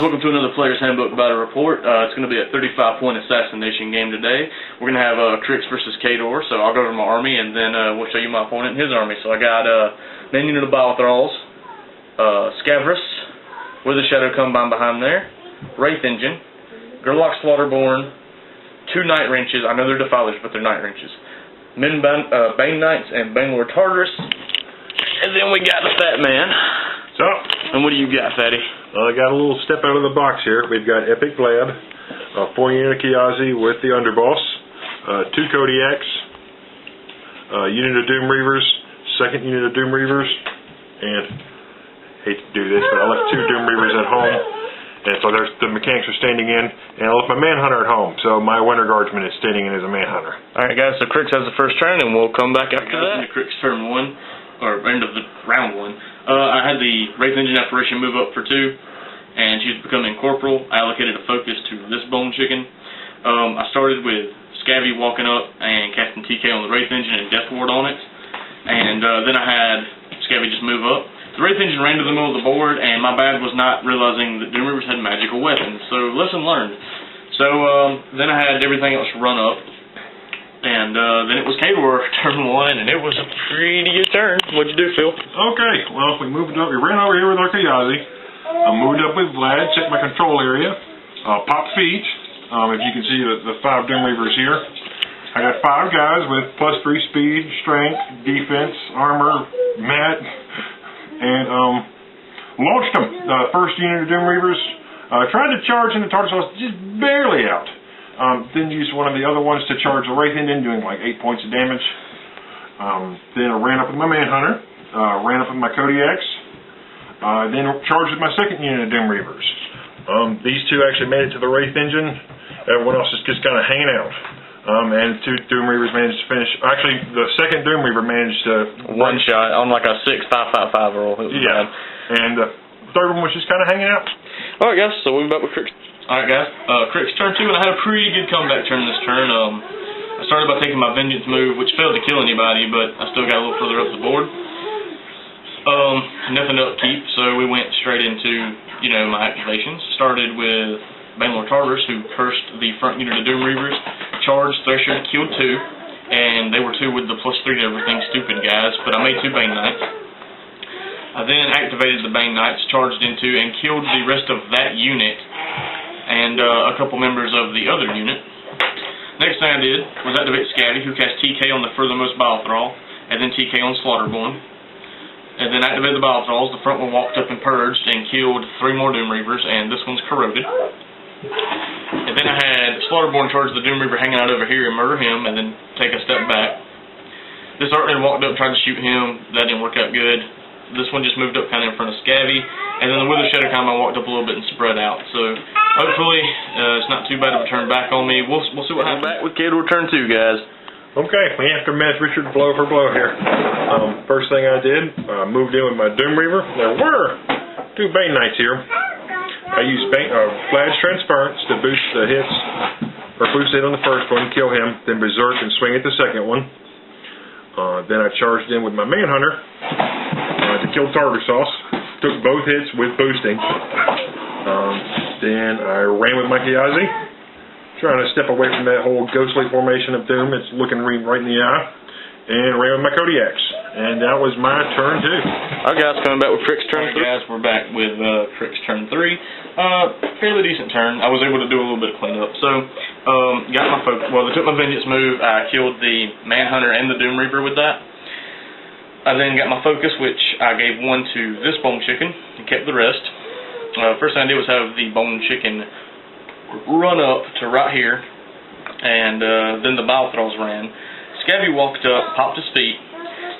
welcome to another Player's Handbook Battle Report. It's going to be a 35-point assassination game today. We're going to have Cryx versus Khador, so I'll go over my army and then we'll show you my opponent and his army. So I got main unit of Batrep, Scavrous, Wither Shadow Combine behind there, Wraith Engine, Gerlock Slaughterborn, 2 Night Wrenches. I know they're Defilers, but they're Night Wrenches. Bane Knights and Banelord Tartarus. And then we got the Fat Man. So, and what do you got, Fatty? I got a little step out of the box here. We've got Epic Vlad, 4 unit of Kiazi with the Underboss, 2 Kodiaks, unit of Doom Reavers, 2nd unit of Doom Reavers, and hate to do this, but I left 2 Doom Reavers at home, and so there's the mechanics are standing in, and I left my Manhunter at home, so my Winter Guardsman is standing in as a Manhunter. Alright guys, so Cryx has the first turn, and we'll come back after that. Cryx turn 1, or end of the round 1. I had the Wraith Engine Apparition move up for 2, and she was becoming Corporal. I allocated a focus to this Bone Chicken. I started with Scabby walking up and casting TK on the Wraith Engine and Death Ward on it, and then I had Scabby just move up. The Wraith Engine ran to the middle of the board, and my bad was not realizing that Doom Reavers had magical weapons, so lesson learned. So then I had everything else run up, and then it was Khador turn 1, and it was a pretty good turn. What'd you do, Phil? Okay, well, we moved up. We ran over here with our Kiazi. I moved up with Vlad, checked my control area, popped feet. If you can see the 5 Doom Reavers here. I got 5 guys with +3 speed, strength, defense, armor, mat, and launched them. The first unit of Doom Reavers tried to charge into Tartarus, just barely out. Then used one of the other ones to charge the Wraith Engine, doing like 8 points of damage. Then I ran up with my Manhunter, ran up with my Kodiaks, then charged with my 2nd unit of Doom Reavers. These 2 actually made it to the Wraith Engine. Everyone else is just kind of hanging out. And 2 Doom Reavers managed to finish. Actually, the 2nd Doom Reaver managed to one shot on like a 6-5-5-5 roll. It was bad. And the 3rd one was just kind of hanging out. Alright guys, so we'll be back with Cryx. Alright guys, Cryx turn 2, and I had a pretty good comeback turn this turn. I started by taking my Vengeance move, which failed to kill anybody, but I still got a little further up the board. Nothing to upkeep, so we went straight into, my activations. Started with Banelord Tartarus, who cursed the front unit of Doom Reavers, charged Thresher, killed 2, and they were 2 with the +3 to everything, stupid guys, but I made 2 Bane Knights. I then activated the Bane Knights, charged into, and killed the rest of that unit, and a couple members of the other unit. Next thing I did was activate Scabby, who cast TK on the furthermost Balathrall, and then TK on Slaughterborn. And then activated the Balathralls. The front one walked up and purged and killed 3 more Doom Reavers, and this one's corroded. And then I had Slaughterborn charge the Doom Reaver hanging out over here and murder him, and then take a step back. This Artman walked up and tried to shoot him. That didn't work out good. This one just moved up kind of in front of Scabby, and then the Wither Shadow Combine walked up a little bit and spread out. So hopefully it's not too bad of a turn back on me. We'll see what happens. Back with Khador turn 2, guys. Okay, we have to match Richard blow for blow here. First thing I did, moved in with my Doom Reaver. There were 2 Bane Knights here. I used Vlad's Transference to boost the hits, or boost it on the first one, kill him, then Berserk and swing at the 2nd one. Then I charged in with my Manhunter to kill Tartar Sauce. Took both hits with boosting. Then I ran with my Kiazi, trying to step away from that whole ghostly formation of Doom. It's looking right in the eye. And ran with my Kodiaks. And that was my turn 2. Alright guys, coming back with Cryx turn 3. Guys, we're back with Cryx turn 3. Fairly decent turn. I was able to do a little bit of cleanup. So, got my focus. Well, they took my Vengeance move. I killed the Manhunter and the Doom Reaver with that. I then got my focus, which I gave 1 to this Bone Chicken and kept the rest. First thing I did was have the Bone Chicken run up to right here, and then the Balathralls ran. Scabby walked up, popped his feet.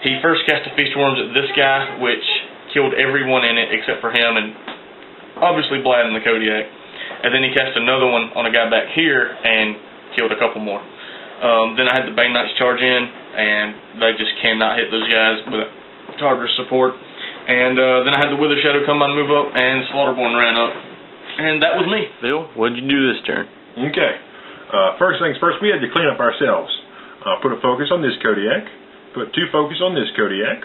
He first cast a Feast of Worms at this guy, which killed everyone in it except for him, and obviously Vlad and the Kodiak. And then he cast another one on a guy back here and killed a couple more. Then I had the Bane Knights charge in, and they just cannot hit those guys with Tartarus support. And then I had the Wither Shadow come on, move up, and Slaughterborn ran up. And that was me. Bill, what'd you do this turn? Okay. First things first, we had to clean up ourselves. Put a focus on this Kodiak. Put 2 focus on this Kodiak.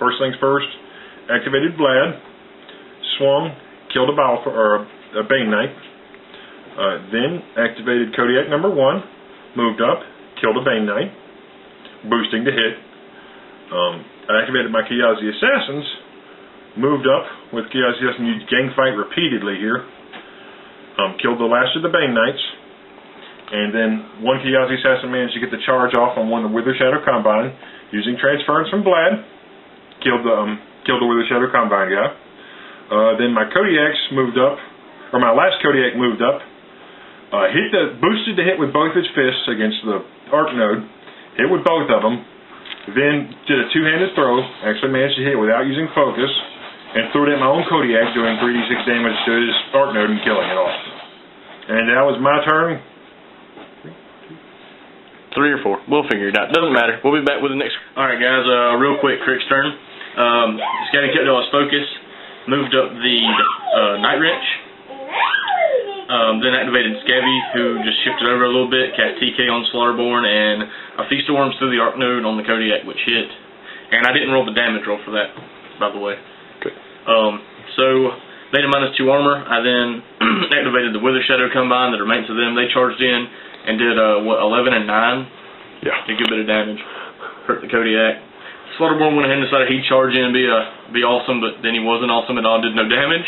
First things first, activated Vlad. Swung, killed a Bane Knight. Then activated Kodiak number 1, moved up, killed a Bane Knight, boosting to hit. I activated my Cryx-Assassins, moved up with Cryx-Assassin, used gang fight repeatedly here, killed the last of the Bane Knights, and then one Cryx-Assassin managed to get the charge off on one of the Wither Shadow Combine, using transference from Vlad, killed the Wither Shadow Combine guy. Then my Kodiaks moved up, or my last Kodiak moved up, boosted the hit with both his fists against the Arc Node, hit with both of them, then did a two-handed throw, actually managed to hit without using focus, and threw it at my own Kodiak, doing 3d6 damage to his Arc Node and killing it off. And that was my turn. 3 or 4. We'll figure it out. Doesn't matter. We'll be back with the next. Alright guys, real quick, Cryx turn. Scatty kept all his focus, moved up the Night Wrench, then activated Scabby, who just shifted over a little bit, cast TK on Slaughterborn, and a Feast of Worms through the Arc Node on the Kodiak, which hit. And I didn't roll the damage roll for that, by the way. Okay. So, they had -2 armor. I then activated the Wither Shadow Combine, the remains of them. They charged in and did, 11 and 9? Yeah. Did a good bit of damage. Hurt the Kodiak. Slaughterborn went ahead and decided he'd charge in and be awesome, but then he wasn't awesome at all, did no damage.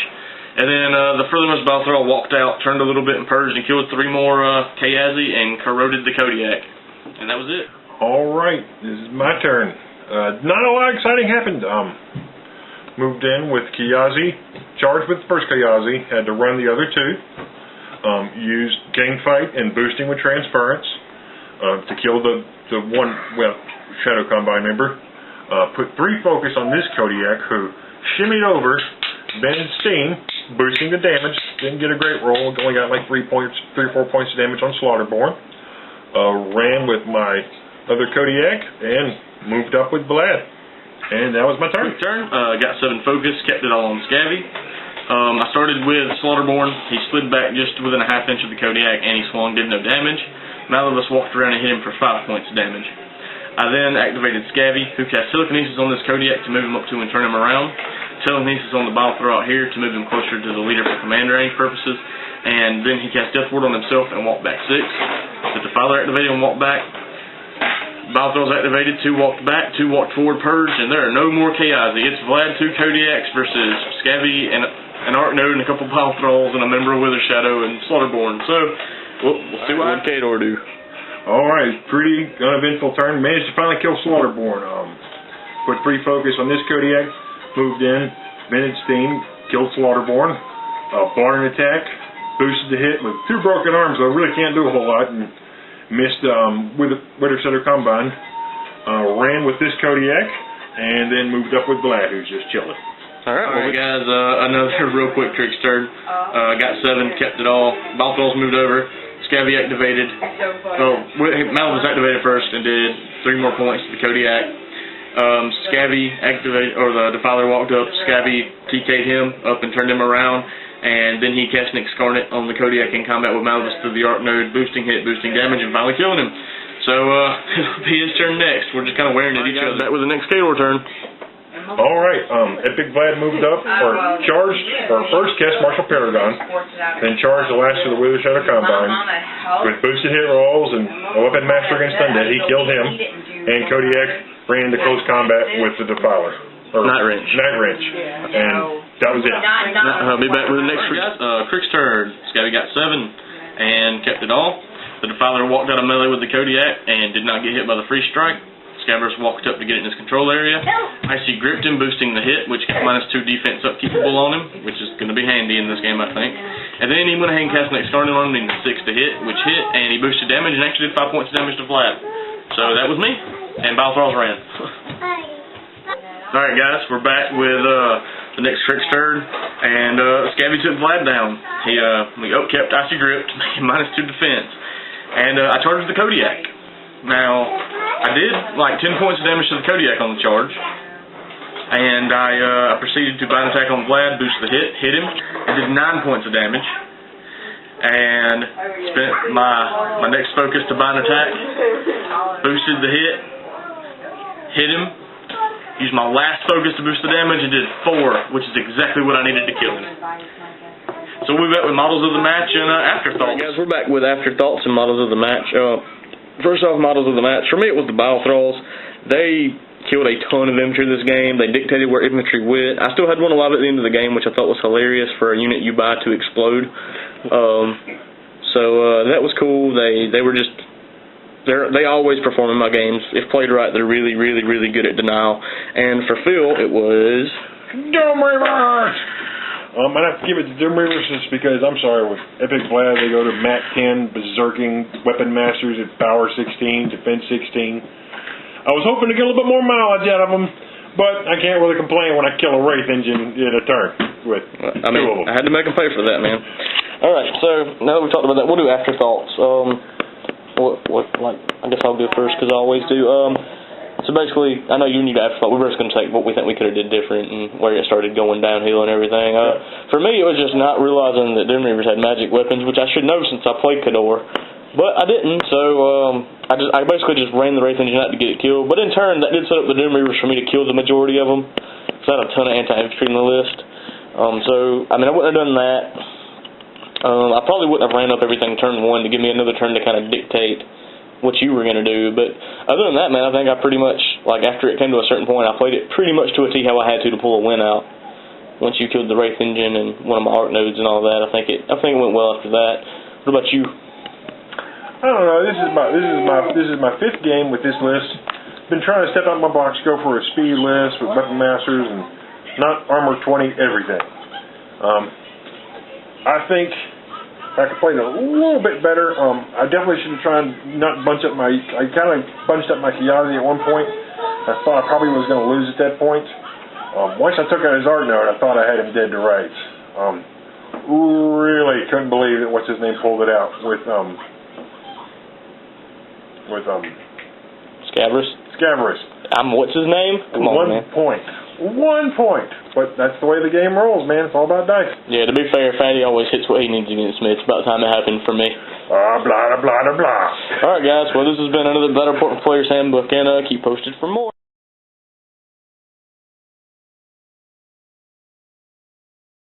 And then the furthermost Balthral walked out, turned a little bit and purged, and killed 3 more Kayazi and corroded the Kodiak. And that was it. Alright, this is my turn. Not a lot exciting happened. Moved in with Kiyazi, charged with the first Kiyazi, had to run the other 2. Used gang fight and boosting with transference to kill the one Shadow Combine member. Put 3 focus on this Kodiak, who shimmied over, bended steam, boosting the damage. Didn't get a great roll, only got like 3 or 4 points of damage on Slaughterborn. Ran with my other Kodiak and moved up with Vlad. And that was my turn. Got 7 focus, kept it all on Scabby. I started with Slaughterborn. He slid back just within a half inch of the Kodiak, and he swung, did no damage. Malivus walked around and hit him for 5 points of damage. I then activated Scabby, who cast Telekinesis on this Kodiak to move him up to and turn him around. Telekinesis on the Balthral out here to move him closer to the leader for command range purposes. And then he cast Death Ward on himself and walked back 6. The Defiler activated and walked back. Balthral's activated, 2 walked back, 2 walked forward, purged, and there are no more Kayazi. It's Vlad 2 Kodiaks versus Scabby and an Arc Node and a couple Balthrals and a member of Wither Shadow and Slaughterborn. So, we'll see what Khador do. Alright, pretty uneventful turn. Managed to finally kill Slaughterborn. Put 3 focus on this Kodiak, moved in, bended steam, killed Slaughterborn. Bought an attack, boosted the hit with 2 broken arms, so I really can't do a whole lot. And missed with the Wither Shadow Combine. Ran with this Kodiak, and then moved up with Vlad, who's just chilling. Alright, guys, another real quick Cryx turn. Got 7, kept it all. Balthral's moved over. Scabby activated. Malivus activated first and did 3 more points to the Kodiak. Scabby activated, or the Defiler walked up. Scabby TK'd him up and turned him around. And then he cast an Excarnate on the Kodiak in combat with Malivus through the Arc Node, boosting hit, boosting damage, and finally killing him. So, it'll be his turn next. We're just kind of wearing at each other. Back with the next Khador turn. Alright, Epic Vlad moved up, or charged, or first cast Martial Paragon, then charged the last of the Wither Shadow Combine with boosted hit rolls and a weapon master against Undead. He killed him, and Kodiak ran into close combat with the Defiler. Night Wrench. And that was it. I'll be back with the next Cryx turn. Scabby got 7 and kept it all. The Defiler walked out of melee with the Kodiak and did not get hit by the free strike. Scabber's walked up to get it in his control area. Icy gripped him, boosting the hit, which got -2 defense upkeepable on him, which is going to be handy in this game, I think. And then he went ahead and cast an Excarnate on him, needing 6 to hit, which hit, and he boosted damage and actually did 5 points of damage to Vlad. So that was me, and Balthral's ran. Alright guys, we're back with the next Cryx turn, and Scabby took Vlad down. He upkept Icy gripped, making -2 defense. And I charged the Kodiak. Now, I did like 10 points of damage to the Kodiak on the charge, and I proceeded to bind attack on Vlad, boost the hit him, and did 9 points of damage, and spent my next focus to bind attack, boosted the hit him, Used my last focus to boost the damage and did 4, which is exactly what I needed to kill him. So we'll be back with models of the match and afterthoughts. Right, guys, we're back with afterthoughts and models of the match. First off, models of the match. For me, it was the Bile Thralls. They killed a ton of infantry this game. They dictated where infantry went. I still had one alive at the end of the game, which I thought was hilarious for a unit you buy to explode. So that was cool. They were just... They always perform in my games. If played right, they're really, really, really good at denial. And for Phil, it was... Doom Reavers! I have to give it to Doom Reavers just because, I'm sorry, with Epic Vlad, they go to Mat 10, Berserking, Weapon Masters at Power 16, Defense 16. I was hoping to get a little bit more mileage out of them, but I can't really complain when I kill a Wraith engine in a turn with two of them. I had to make them pay for that, man. Alright, so now that we've talked about that, we'll do afterthoughts. I guess I'll go first because I always do. So basically, I know you need afterthought. We're just going to take what we think we could have did different and where it started going downhill and everything. For me, it was just not realizing that Doom Reavers had magic weapons, which I should know since I played Khador. But I didn't, so I basically just ran the Wraith engine out to get it killed. But in turn, that did set up the Doom Reavers for me to kill the majority of them. So I had a ton of anti-infantry in the list. So, I mean, I wouldn't have done that. I probably wouldn't have ran up everything turn 1 to give me another turn to kind of dictate what you were going to do. But other than that, man, I think I pretty much, like, after it came to a certain point, I played it pretty much to a T how I had to pull a win out. Once you killed the Wraith engine and one of my arc nodes and all that, I think it went well after that. What about you? I don't know. This is my 5th game with this list. Been trying to step out my box, go for a speed list with Weapon Masters and not Armor 20 everything. I think I could play it a little bit better. I definitely should try and not bunch up my... I kind of bunched up my Kiyazi at one point. I thought I probably was going to lose at that point. Once I took out his art node, I thought I had him dead to rights. Really couldn't believe that what's-his-name pulled it out with Scabrous? Scabrous. What's his name? Come on, man. 1 point. But that's the way the game rolls, man. It's all about dice. Yeah, to be fair, Fatty always hits what he needs against me. It's about time it happened for me. Blah, blah, blah, blah, blah. Alright, guys. Well, this has been another Battleport Player's Handbook, and keep posted for more.